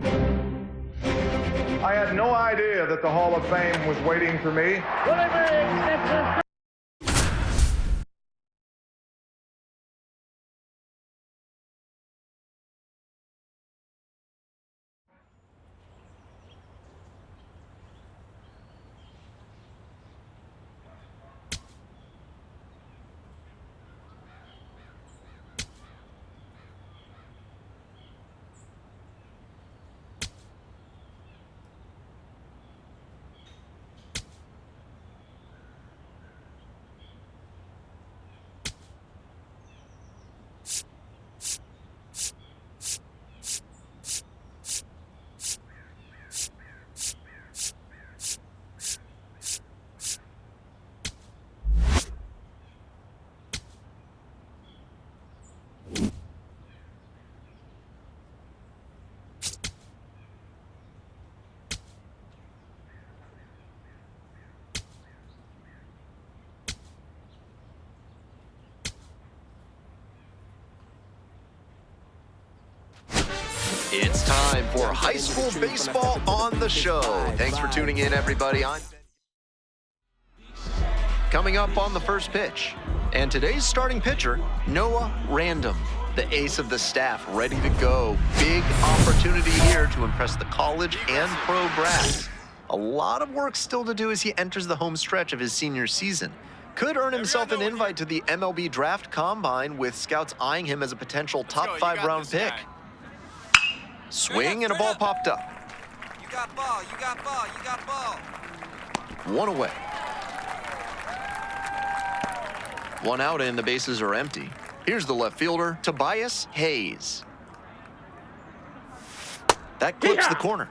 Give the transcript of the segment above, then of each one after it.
I had no idea that the Hall of Fame was waiting for me. It's time for high school baseball on the show. Thanks for tuning in, everybody. Coming up on the first pitch, and today's starting pitcher, Noah Random, the ace of the staff, ready to go. Big opportunity here to impress the college and pro brass. A lot of work still to do as he enters the home stretch of his senior season. Could earn himself an invite to the MLB Draft Combine, with scouts eyeing him as a potential top 5 round pick. Swing and a ball popped up. You got ball, you got ball, you got ball. One away. One out and the bases are empty. Here's the left fielder, Tobias Hayes. That clips the corner.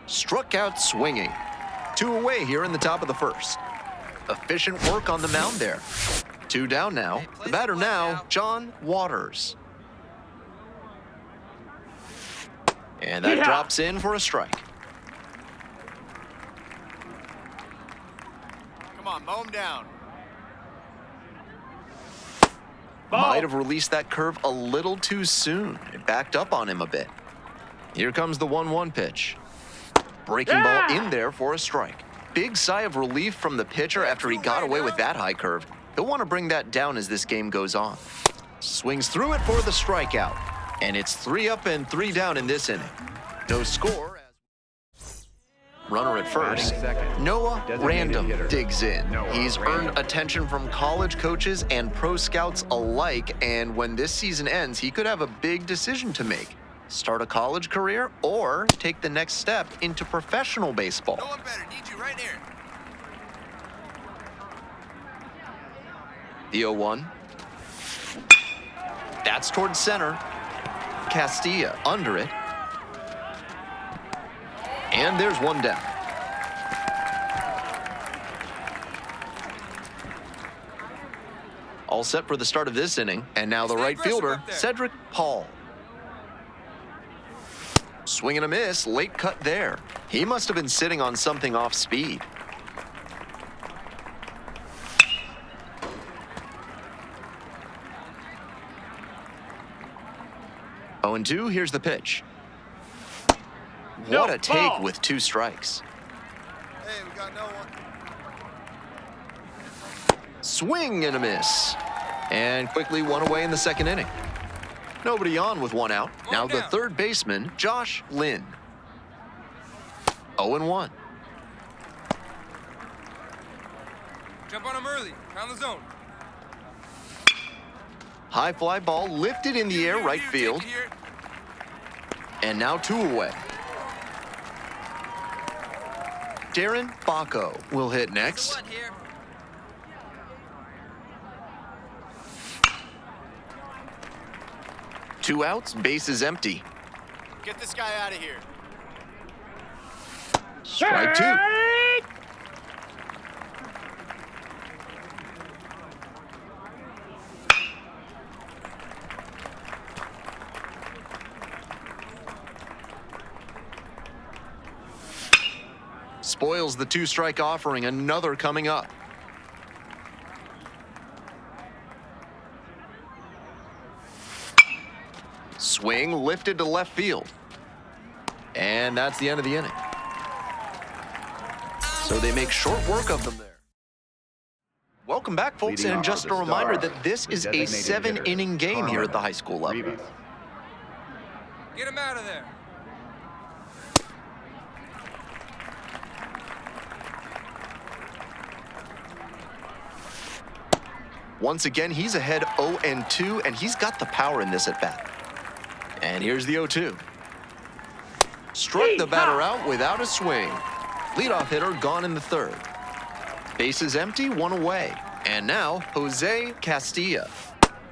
Struck out swinging. 2 away here in the top of the first. Efficient work on the mound there. 2 down now. The batter now, John Waters. And that drops in for a strike. Come on, mow him down. Might have released that curve a little too soon. It backed up on him a bit. Here comes the 1-1 pitch. Breaking ball in there for a strike. Big sigh of relief from the pitcher after he got away with that high curve. He'll want to bring that down as this game goes on. Swings through it for the strikeout. And it's 3 up and 3 down in this inning. No score. Runner at first. Noah Random digs in. He's earned attention from college coaches and pro scouts alike, and when this season ends, he could have a big decision to make. Start a college career or take the next step into professional baseball. No one better. Need you right here. The 0-1. That's towards center. Castilla under it. And there's one down. All set for the start of this inning. And now the right fielder, Cedric Paul. Swing and a miss, late cut there. He must have been sitting on something off speed. Oh, and 2, here's the pitch. What a take with 2 strikes. Hey, we got no one. Swing and a miss. And quickly 1 away in the second inning. Nobody on with 1 out. Now the third baseman, Josh Lynn. 0-1. Jump on him early. Pound the zone. High fly ball lifted in the air right field. And now 2 away. Darren Baco will hit next. 2 outs, bases empty. Get this guy out of here. Strike 2. Spoils the 2-strike offering, another coming up. Swing lifted to left field. And that's the end of the inning. So they make short work of them there. Welcome back, folks, and just a reminder that this is a 7-inning game here at the high school level. Get him out of there. Once again, he's ahead 0-2, and he's got the power in this at bat. And here's the 0-2. Struck the batter out without a swing. Leadoff hitter gone in the third. Bases empty, one away. And now, Jose Castilla.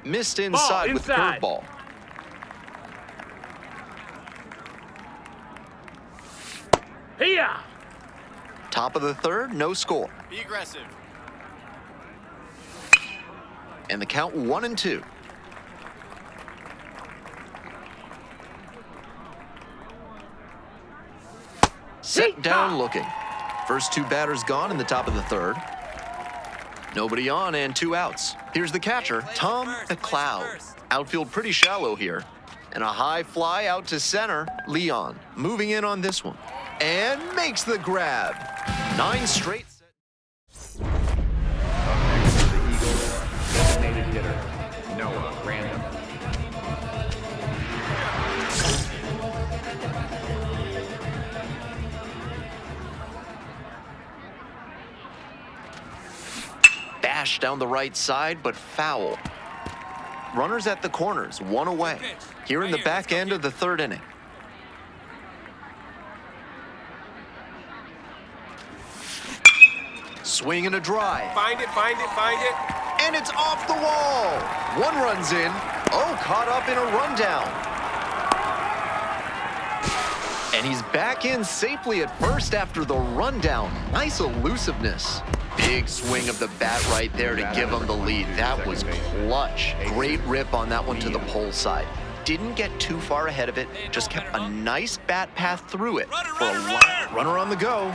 Missed inside with the curveball. Here. Top of the third, no score. Be aggressive. And the count 1-2. Set down looking. First 2 batters gone in the top of the third. Nobody on and 2 outs. Here's the catcher, Tom McLeod. Outfield pretty shallow here. And a high fly out to center. Leon moving in on this one. And makes the grab. 9 straight. Designated hitter, Noah Random. Bash down the right side, but foul. Runners at the corners, 1 away. Here in the back end of the third inning. Swing and a drive. Find it, find it, find it. And it's off the wall. 1 run's in. Oh, caught up in a rundown. And he's back in safely at first after the rundown. Nice elusiveness. Big swing of the bat right there to give him the lead. That was clutch. Great rip on that one to the pole side. Didn't get too far ahead of it. Just kept a nice bat path through it for a lot. Runner on the go.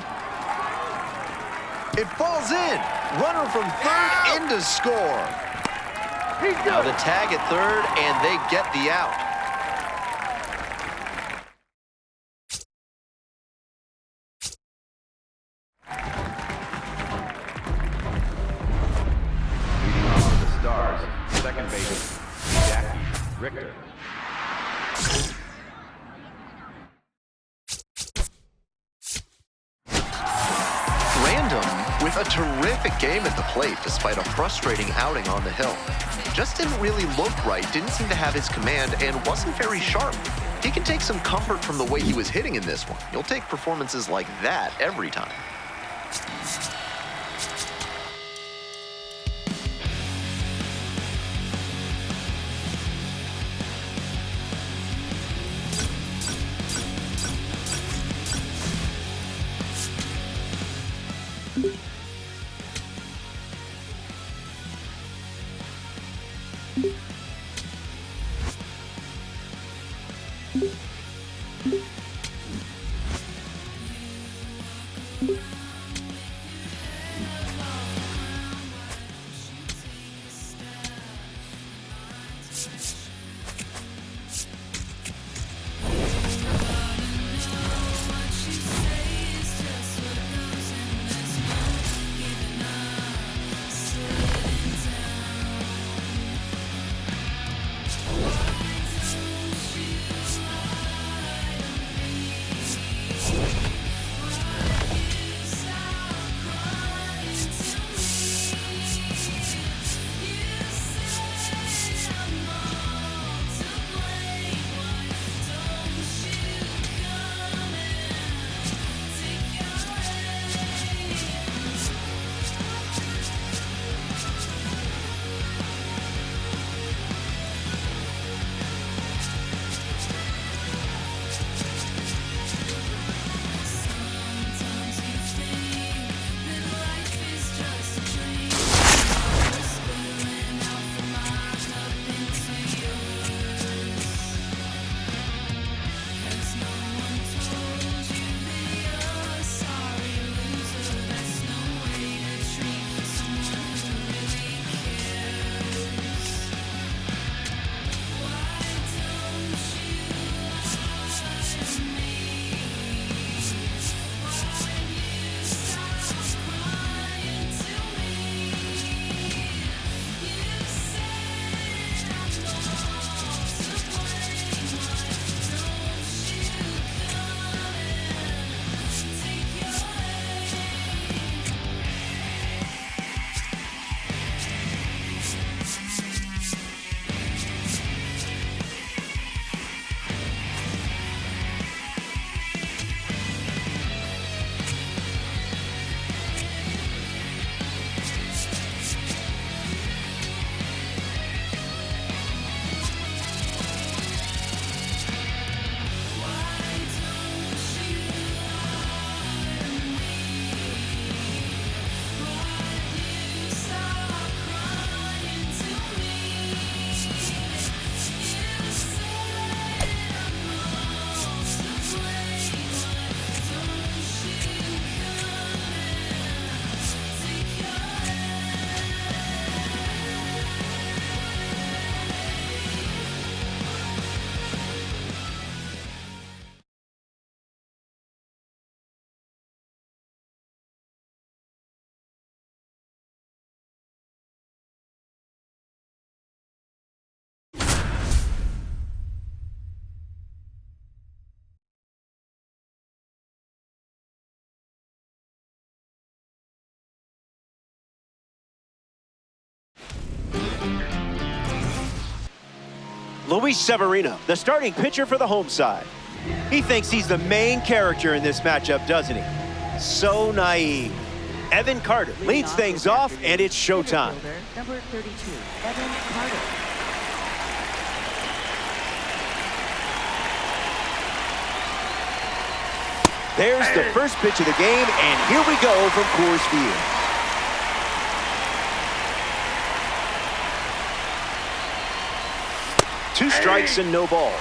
It falls in. Runner from third in to score. Now the tag at third, and they get the out. Leading off for the Stars, second baseman, Jackie Richter. With a terrific game at the plate despite a frustrating outing on the hill. Just didn't really look right, didn't seem to have his command, and wasn't very sharp. He can take some comfort from the way he was hitting in this one. You'll take performances like that every time. Luis Severino, the starting pitcher for the home side. He thinks he's the main character in this matchup, doesn't he? So naive. Evan Carter leads things off, and it's showtime. Number 32, Evan Carter. There's the first pitch of the game, and here we go from Coors Field. Two strikes and no balls.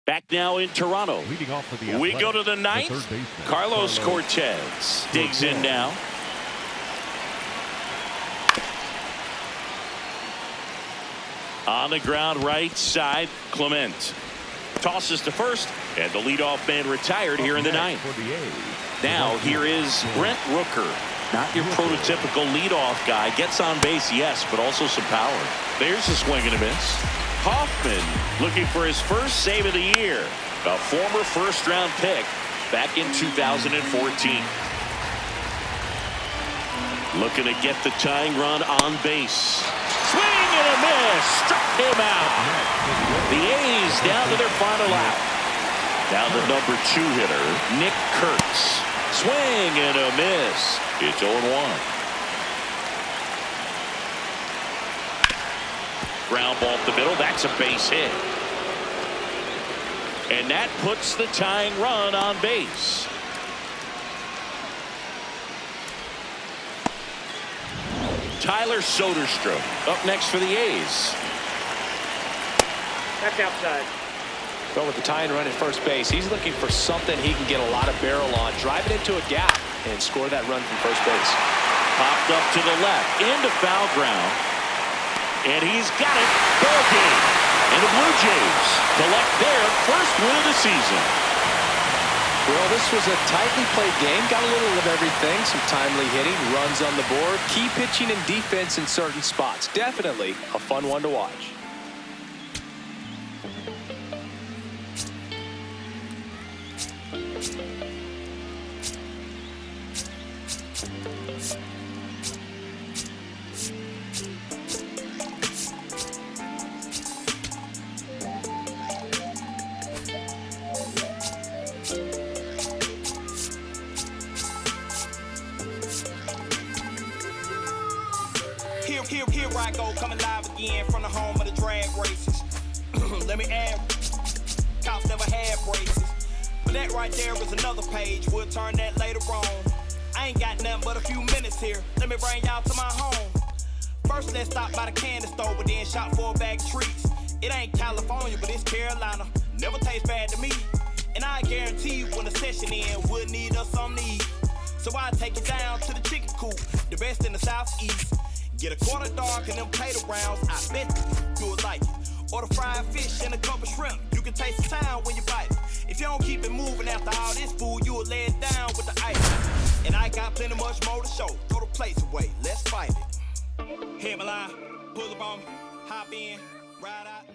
Back now in Toronto. We go to the ninth. Carlos Cortez digs in now. On the ground right side, Clement tosses to first, and the leadoff man retired here in the ninth. Now here is Brent Rooker. Not your prototypical leadoff guy. Gets on base, yes, but also some power. There's a swing and a miss. Hoffman looking for his first save of the year. A former first-round pick back in 2014. Looking to get the tying run on base. Swing and a miss. Struck him out. The A's down to their final out. Now the number 2 hitter, Nick Kurtz. Swing and a miss. It's 0-1. Ground ball up the middle. That's a base hit. And that puts the tying run on base. Tyler Soderstrom up next for the A's. Back outside. But with the tying run at first base, he's looking for something he can get a lot of barrel on. Drive it into a gap and score that run from first base. Popped up to the left. Into foul ground. And he's got it. Ball game. And the Blue Jays collect their first win of the season. Well, this was a tightly played game. Got a little of everything. Some timely hitting, runs on the board, key pitching and defense in certain spots. Definitely a fun one to watch. Here I go, coming live again from the home of the drag races. Let me add, cops never had braces. But that right there is another page. We'll turn that later on. I ain't got nothing but a few minutes here. Let me bring y'all to my home. First, let's stop by the candy store, but then shop for a bag of treats. It ain't California, but it's Carolina. Never tastes bad to me. And I guarantee you when the session ends, we'll need us some need. So I take it down to the chicken coop, the best in the southeast. Get a quarter dark and them potato rounds, I bet you would like it. Or the fried fish and a couple shrimp, you can taste the town when you bite it. If you don't keep it moving after all this food, you will lay it down with the ice. And I got plenty much more to show. Throw the place away, let's fight it. Hit my line, pull up on me, hop in, ride out.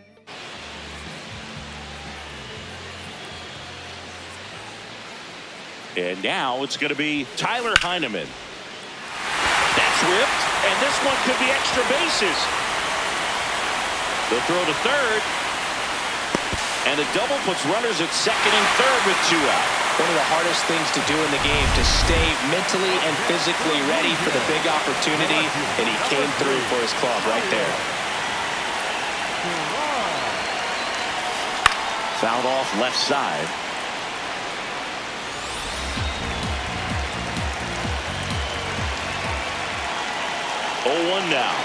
And now it's going to be Tyler Heineman. That's ripped, and this one could be extra bases. The throw to third, and the double puts runners at second and third with 2 out. One of the hardest things to do in the game, to stay mentally and physically ready for the big opportunity, and he came through for his club right there. Fouled off left side. Oh, 1 now.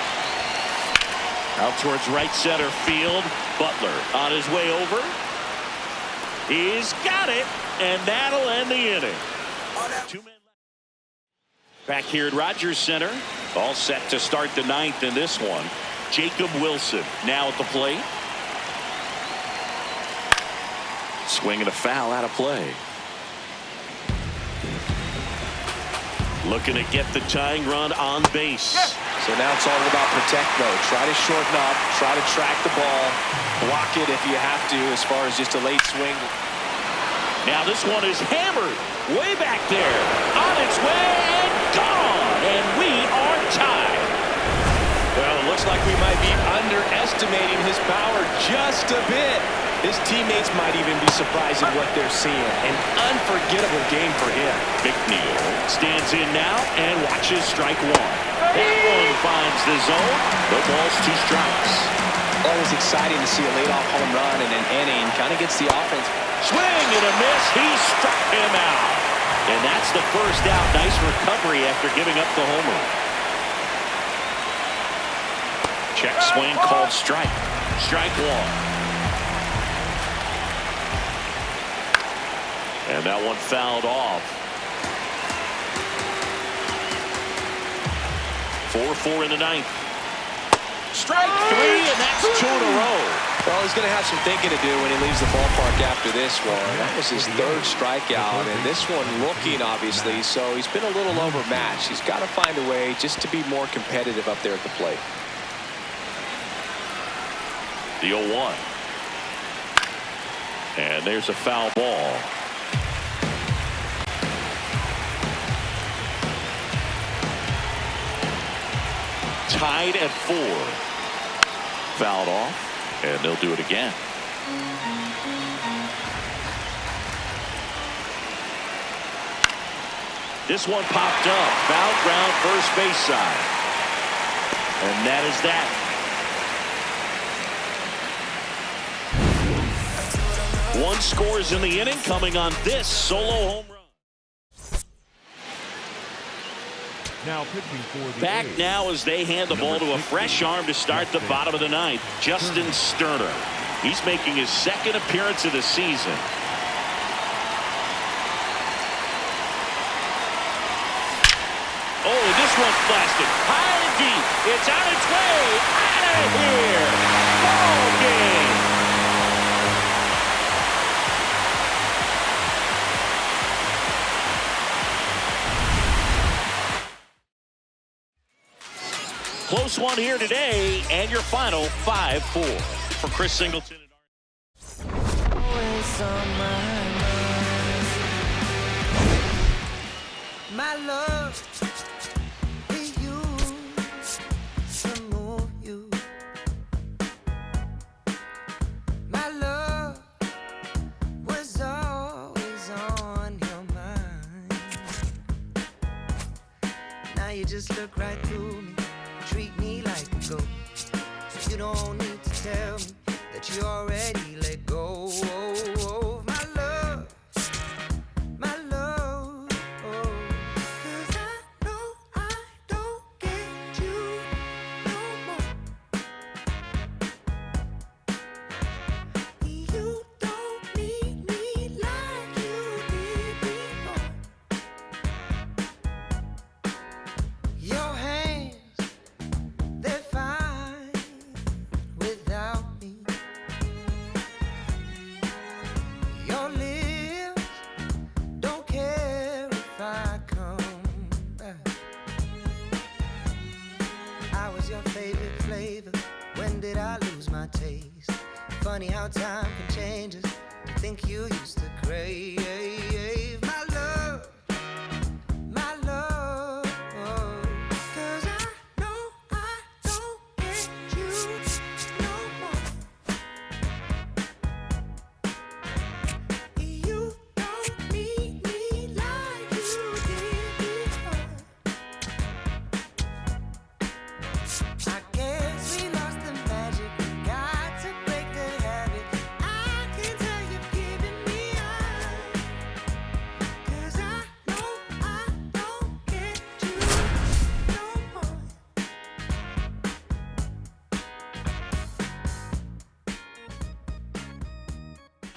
Out towards right center field. Butler on his way over. He's got it, and that'll end the inning. 2 men left. Back here at Rogers Center. All set to start the 9th in this one. Jacob Wilson now at the plate. Swing and a foul out of play. Looking to get the tying run on base. So now it's all about protect mode. Try to shorten up, try to track the ball, block it if you have to as far as just a late swing. Now this one is hammered way back there. On its way and gone. And we are tied. Well, it looks like we might be underestimating his power just a bit. His teammates might even be surprised at what they're seeing. An unforgettable game for him. McNeil stands in now and watches strike 1. That one finds the zone. The ball's 2 strikes. Always exciting to see a leadoff home run in an inning. Kind of gets the offense. Swing and a miss. He struck him out. And that's the first out. Nice recovery after giving up the homer. Check swing called strike. Strike 1. And that one fouled off. 4-4 in the 9th. Strike 3, and that's 2 in a row. Well, he's going to have some thinking to do when he leaves the ballpark after this one. That was his 3rd strikeout, and this one looking, obviously, so he's been a little overmatched. He's got to find a way just to be more competitive up there at the plate. The 0-1. And there's a foul ball. Tied at 4. Fouled off, and they'll do it again. This one popped up. Foul ground, first base side. And that is that. One scores in the inning, coming on this solo home run. Now pitching for the Back A's. now as they hand the ball to a fresh arm to start the bottom of the 9th. Justin Sterner. He's making his 2nd appearance of the season. Oh, this one's blasted. High and deep. It's on its way. Out of here. Ball game. Close one here today, and your final 5-4 for Chris Singleton. Always on my mind. My love, we used to move you. My love was always on your mind. Now you just look right through me. Treat me like a ghost, so you don't need to tell me that you already let go of my love, my love. Oh, 'cause I know I don't get you no more. You don't need me like you did before. Your hands, they're fine without me. Your lips don't care if I come back. I was your favorite flavor. When did I lose my taste? Funny how time can change us. I think you used to crave my love, my love. 'Cause I know I don't get you no more. You don't need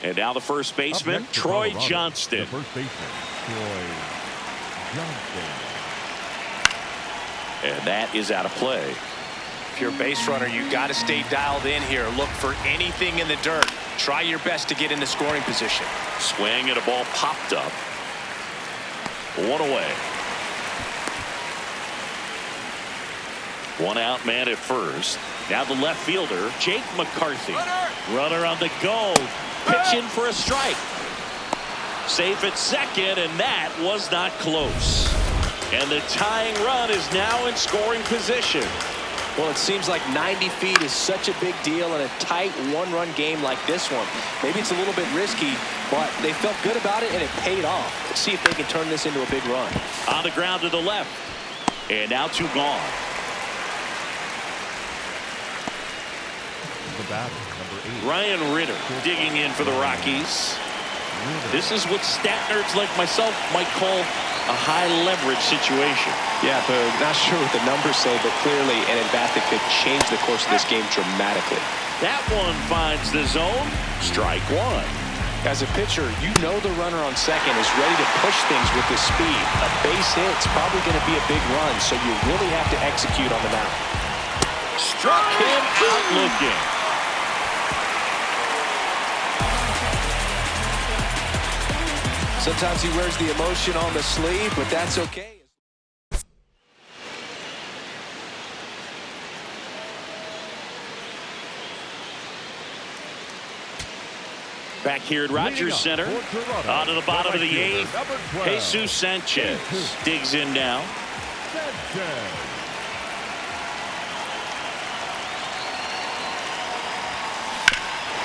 And now the first baseman, Troy Johnston. The first baseman, Troy Johnston. And that is out of play. If you're a base runner, you got to stay dialed in here. Look for anything in the dirt. Try your best to get into scoring position. Swing and a ball popped up. One away. One out man at first. Now the left fielder, Jake McCarthy. Runner on the go. Pitching for a strike. Safe at second, and that was not close. And the tying run is now in scoring position. Well, it seems like 90 feet is such a big deal in a tight one-run game like this one. Maybe it's a little bit risky, but they felt good about it, and it paid off. Let's see if they can turn this into a big run. On the ground to the left. And now 2 gone. The batter, number 8. Ryan Ritter digging in for the Rockies. This is what stat nerds like myself might call a high leverage situation. Yeah, but not sure what the numbers say, but clearly an at-bat that could change the course of this game dramatically. That one finds the zone. Strike 1. As a pitcher, you know the runner on second is ready to push things with his speed. A base hit's probably going to be a big run, so you really have to execute on the mound. Struck him out looking. Sometimes he wears the emotion on the sleeve, but that's okay. Back here at Rogers Center. On to the bottom of the 8th. Jesus Sanchez digs in now.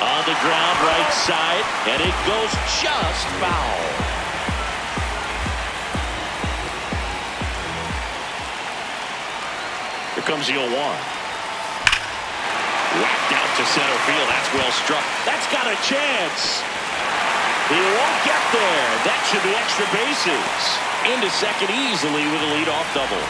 On the ground, right side, and it goes just foul. Here comes the 0-1. Whacked out to center field. That's well struck. That's got a chance. He won't get there. That should be extra bases. Into second easily with a leadoff double.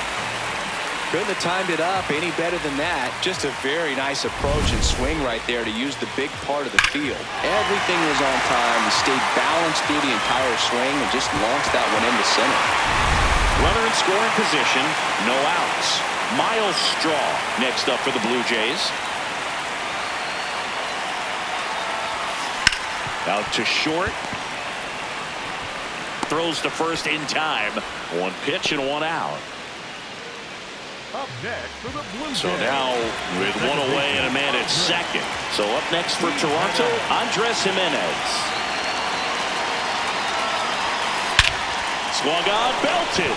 Couldn't have timed it up any better than that. Just a very nice approach and swing right there to use the big part of the field. Everything was on time. He stayed balanced through the entire swing and just launched that one into center. Runner in scoring position. No outs. Miles Straw next up for the Blue Jays. Out to short. Throws to first in time. 1 pitch and 1 out. Up next for the Blue Jays. So now with 1 away and a man at second. So up next for Toronto, Andres Jimenez. Swung on, belted.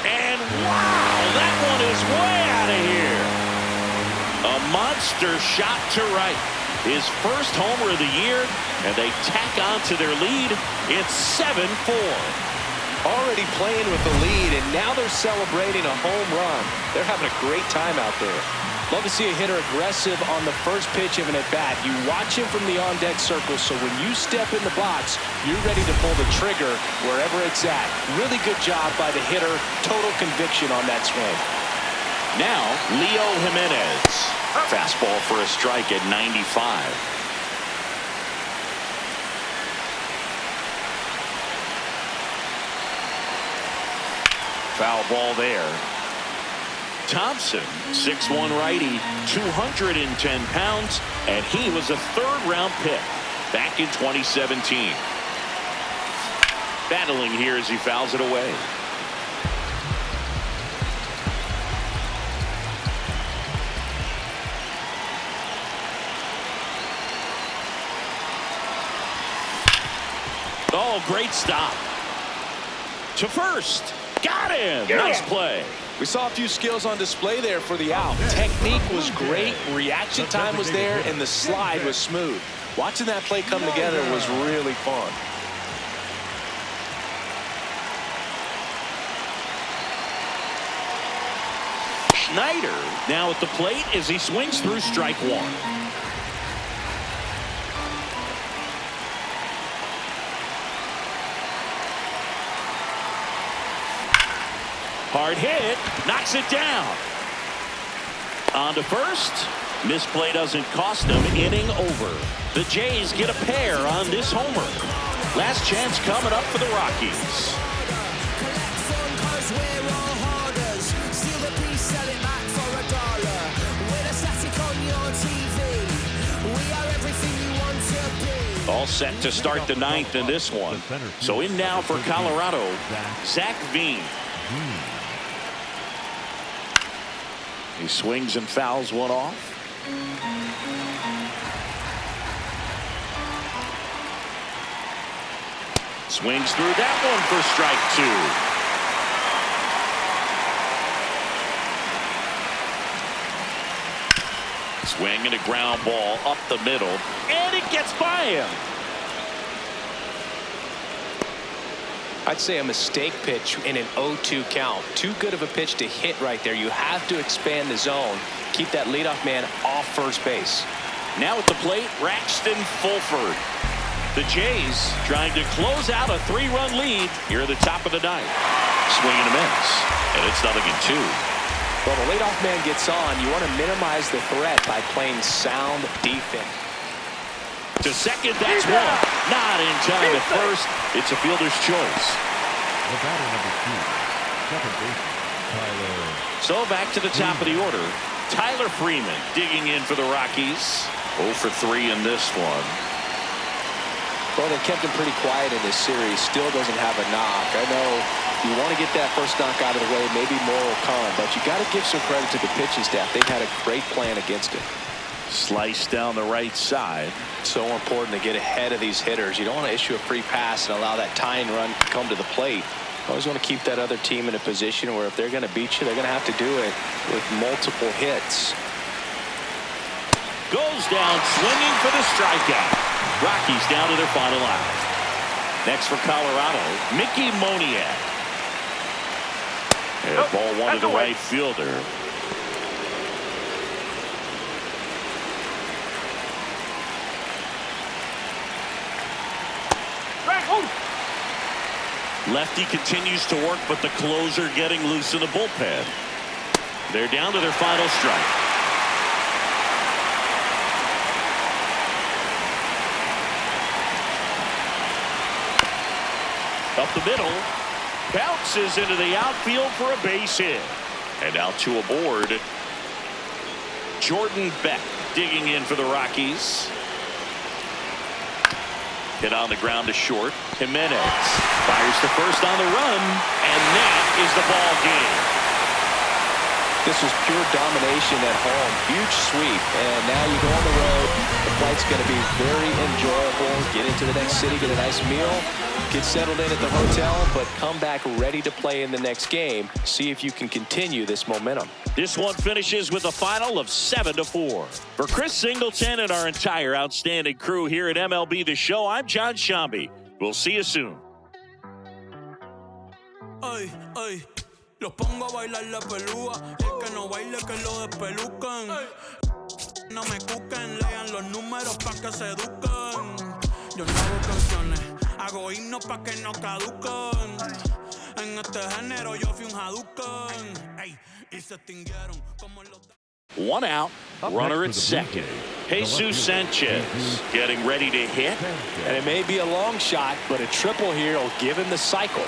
And wow, that one is way out of here. A monster shot to right. His first homer of the year, and they tack on to their lead. It's 7-4. Already playing with the lead, and now they're celebrating a home run. They're having a great time out there. Love to see a hitter aggressive on the first pitch of an at-bat. You watch him from the on-deck circle, so when you step in the box, you're ready to pull the trigger wherever it's at. Really good job by the hitter. Total conviction on that swing. Now, Leo Jimenez. Fastball for a strike at 95. Foul ball there. Thompson, 6'1" righty, 210 pounds, and he was a 3rd-round pick back in 2017. Battling here as he fouls it away. Oh, great stop. To first. Got him. Nice play. We saw a few skills on display there for the out. Technique was great. Reaction time was there, and the slide was smooth. Watching that play come together was really fun. Schneider now at the plate as he swings through strike 1. Hard hit, knocks it down. On to first, Misplay doesn't cost them. Inning over. The Jays get a pair on this homer. Last chance coming up for the Rockies. All set to start the ninth in this one. So in now for Colorado, Zach Veen. He swings and fouls one off. Swings through that one for strike two. Swing and a ground ball up the middle, and it gets by him. I'd say a mistake pitch in an 0-2 count. Too good of a pitch to hit right there. You have to expand the zone. Keep that leadoff man off first base. Now at the plate, Braxton Fulford. The Jays trying to close out a 3-run lead here at the top of the ninth. Swing and a miss, and it's 0-2. Well, the leadoff man gets on. You want to minimize the threat by playing sound defense. To second, that's one. Not in time at first. It's a fielder's choice. The batter number 2, second baseman, Tyler. So back to the top of the order. Tyler Freeman digging in for the Rockies. 0 for 3 in this one. Well, they kept him pretty quiet in this series. Still doesn't have a knock. I know you want to get that first knock out of the way. Maybe more will come, but you got to give some credit to the pitching staff. They've had a great plan against it. Slice down the right side. So important to get ahead of these hitters. You don't want to issue a free pass and allow that tying run to come to the plate. You always want to keep that other team in a position where if they're going to beat you, they're going to have to do it with multiple hits. Goes down swinging for the strikeout. Rockies down to their final out. Next for Colorado, Mickey Moniak. And ball one to the right fielder. Lefty continues to work, but the closer getting loose in the bullpen. They're down to their final strike. Up the middle, bounces into the outfield for a base hit. And out to aboard, Jordan Beck digging in for the Rockies. Hit on the ground to short. Jimenez fires to first on the run, and that is the ball game. This was pure domination at home. Huge sweep, and now you go on the road. The flight's going to be very enjoyable. Get into the next city, get a nice meal, get settled in at the hotel, but come back ready to play in the next game. See if you can continue this momentum. This one finishes with a final of 7-4. For Chris Singleton and our entire outstanding crew here at MLB The Show, I'm John Shambi. We'll see you soon. Ay, ay, los pongo a bailar la pelúa. El que no baile que lo despelucan. No me cuquen, lean los números pa' que se eduquen. Yo no hago canciones, hago himnos pa' que no caduquen. En este género yo fui un Hadouken. Ey, y se extinguieron como los... One out, runner at second. Jesus Sanchez getting ready to hit. And it may be a long shot, but a triple here will give him the cycle.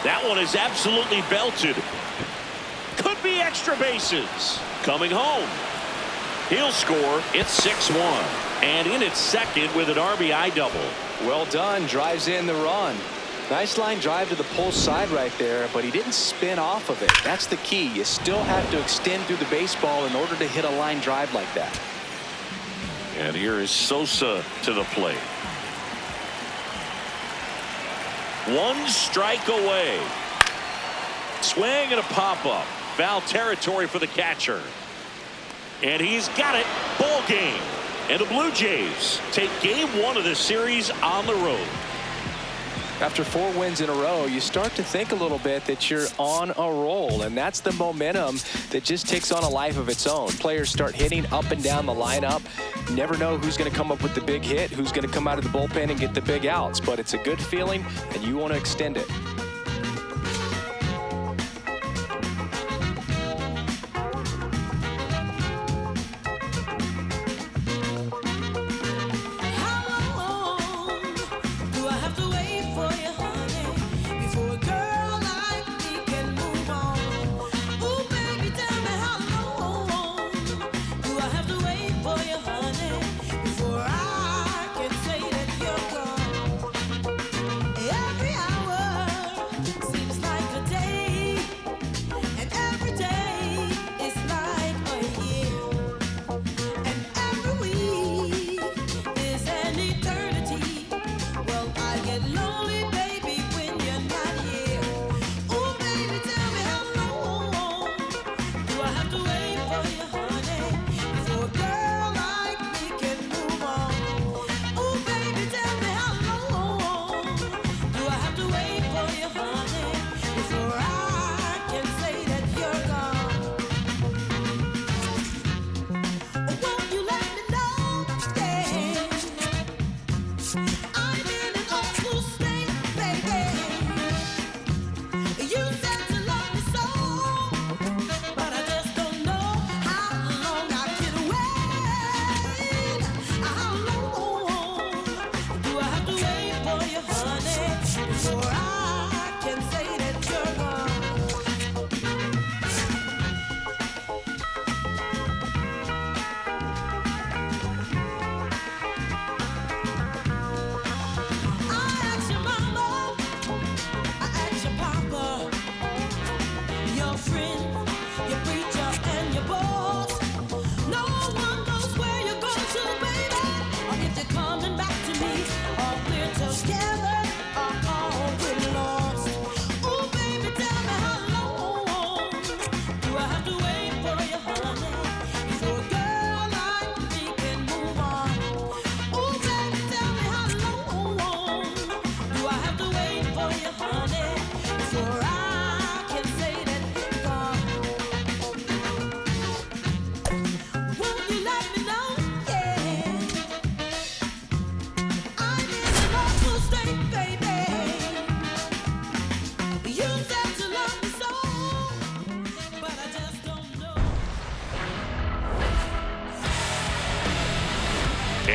That one is absolutely belted. Could be extra bases. Coming home. He'll score. It's 6-1. And in its second with an RBI double. Well done. Drives in the run. Nice line drive to the pull side right there, but he didn't spin off of it. That's the key. You still have to extend through the baseball in order to hit a line drive like that. And here is Sosa to the plate. One strike away. Swing and a pop-up. Foul territory for the catcher. And he's got it. Ball game. And the Blue Jays take game one of the series on the road. After 4 wins in a row, you start to think a little bit that you're on a roll, and that's the momentum that just takes on a life of its own. Players start hitting up and down the lineup. You never know who's going to come up with the big hit, who's going to come out of the bullpen and get the big outs, but it's a good feeling, and you want to extend it.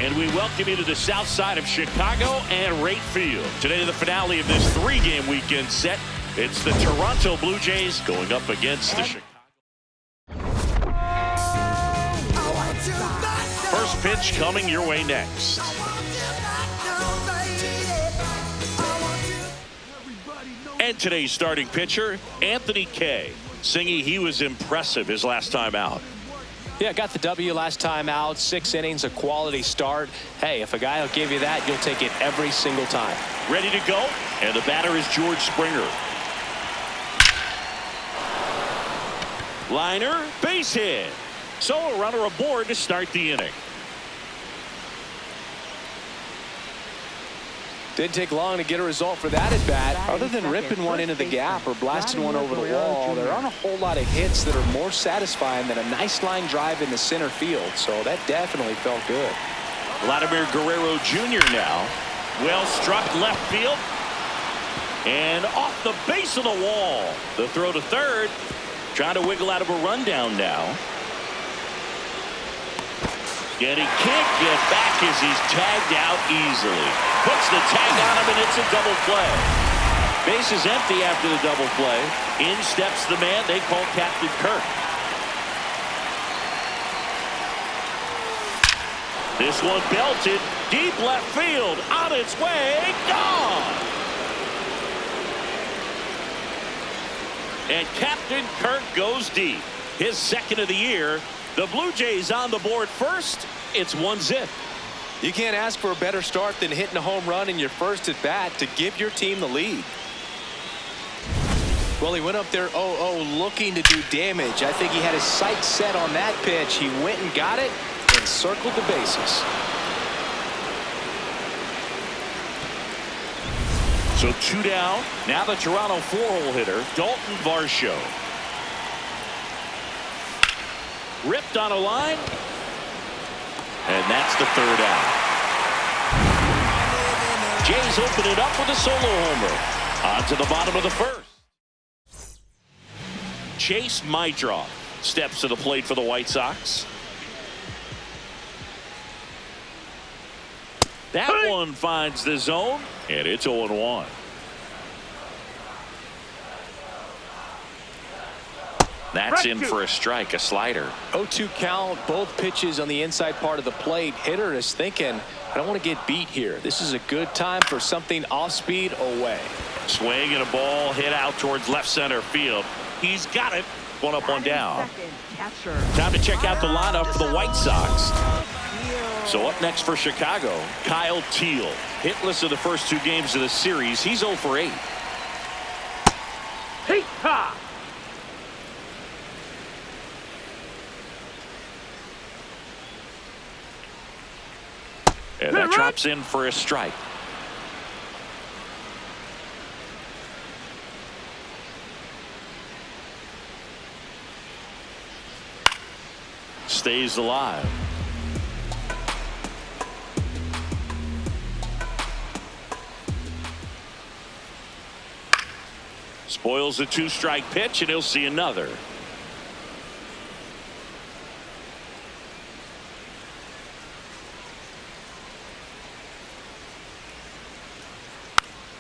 And we welcome you to the south side of Chicago and Wright Field. Today, the finale of this 3-game weekend set. It's the Toronto Blue Jays going up against the Chicago. First pitch coming your way next. And today's starting pitcher, Anthony Kay, singing he was impressive his last time out. Yeah, got the W last time out. 6 innings, a quality start. Hey, if a guy will give you that, you'll take it every single time. Ready to go, and the batter is George Springer. Liner, base hit. So a runner aboard to start the inning. Didn't take long to get a result for that at bat. Other than ripping one into the gap or blasting one over the wall, there aren't a whole lot of hits that are more satisfying than a nice line drive in the center field. So that definitely felt good. Vladimir Guerrero Jr. now. Well struck left field. And off the base of the wall. The throw to third. Trying to wiggle out of a rundown now. And he can't get back as he's tagged out easily. Puts the tag on him, and it's a double play. Base is empty after the double play. In steps the man they call Captain Kirk. This one belted deep left field. On its way, gone. And Captain Kirk goes deep. His second of the year. The Blue Jays on the board first. It's 1-0. You can't ask for a better start than hitting a home run in your first at bat to give your team the lead. Well, he went up there 0-0 looking to do damage. I think he had his sights set on that pitch. He went and got it and circled the bases. So 2 down. Now the Toronto 4-hole hitter, Dalton Varsho. Ripped on a line. And that's the 3rd out. Jays open it up with a solo homer. On to the bottom of the 1st. Chase Maidroff steps to the plate for the White Sox. That one finds the zone, and it's 0-1. That's in for a strike, a slider. 0-2 count, both pitches on the inside part of the plate. Hitter is thinking, I don't want to get beat here. This is a good time for something off speed away. Swing and a ball hit out towards left center field. He's got it. One up, one down. Time to check out the lineup for the White Sox. So up next for Chicago, Kyle Teal. Hitless of the first 2 games of the series. He's 0 for 8. Hey, ha! And that drops in for a strike. Stays alive. Spoils a 2-strike pitch, and he'll see another.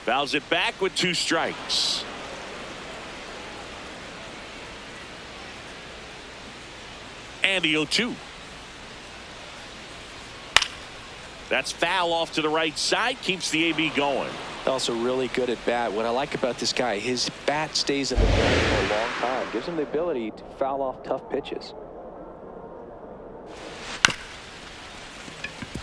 Fouls it back with 2 strikes. And the 0-2. That's foul off to the right side. Keeps the AB going. Also really good at bat. What I like about this guy, his bat stays in the game for a long time. Gives him the ability to foul off tough pitches.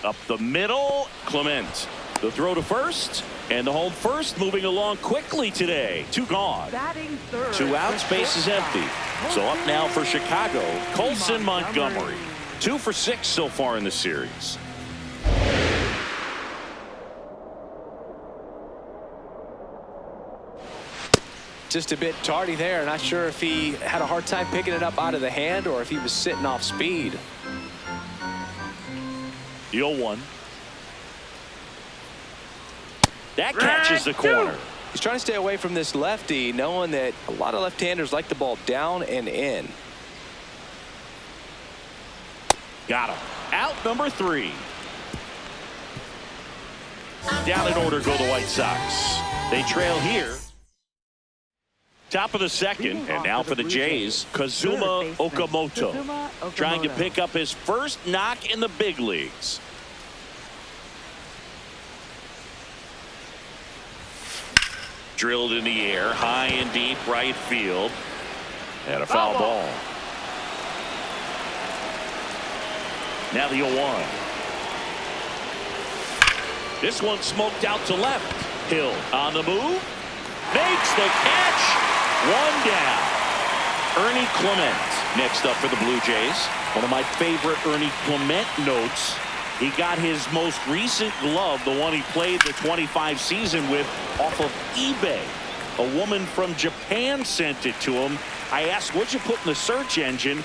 Up the middle, Clement. The throw to first, and the home first moving along quickly today. 2 gone. 2 outs, base is empty. So up now for Chicago, Colson Montgomery. 2 for 6 so far in the series. Just a bit tardy there. Not sure if he had a hard time picking it up out of the hand or if he was sitting off speed. The 0-1. That catches the corner. He's trying to stay away from this lefty, knowing that a lot of left-handers like the ball down and in. Got him. Out number 3. Down in order go the White Sox. They trail here. Top of the second, and now for the Jays, Kazuma Okamoto, trying to pick up his first knock in the big leagues. Drilled in the air, high and deep right field, and a foul ball. Now the 0-1. This one smoked out to left. Hill on the move, makes the catch. One down. Ernie Clement next up for the Blue Jays. One of my favorite Ernie Clement notes. He got his most recent glove, the one he played the 25 season with, off of eBay. A woman from Japan sent it to him. I asked, what'd you put in the search engine?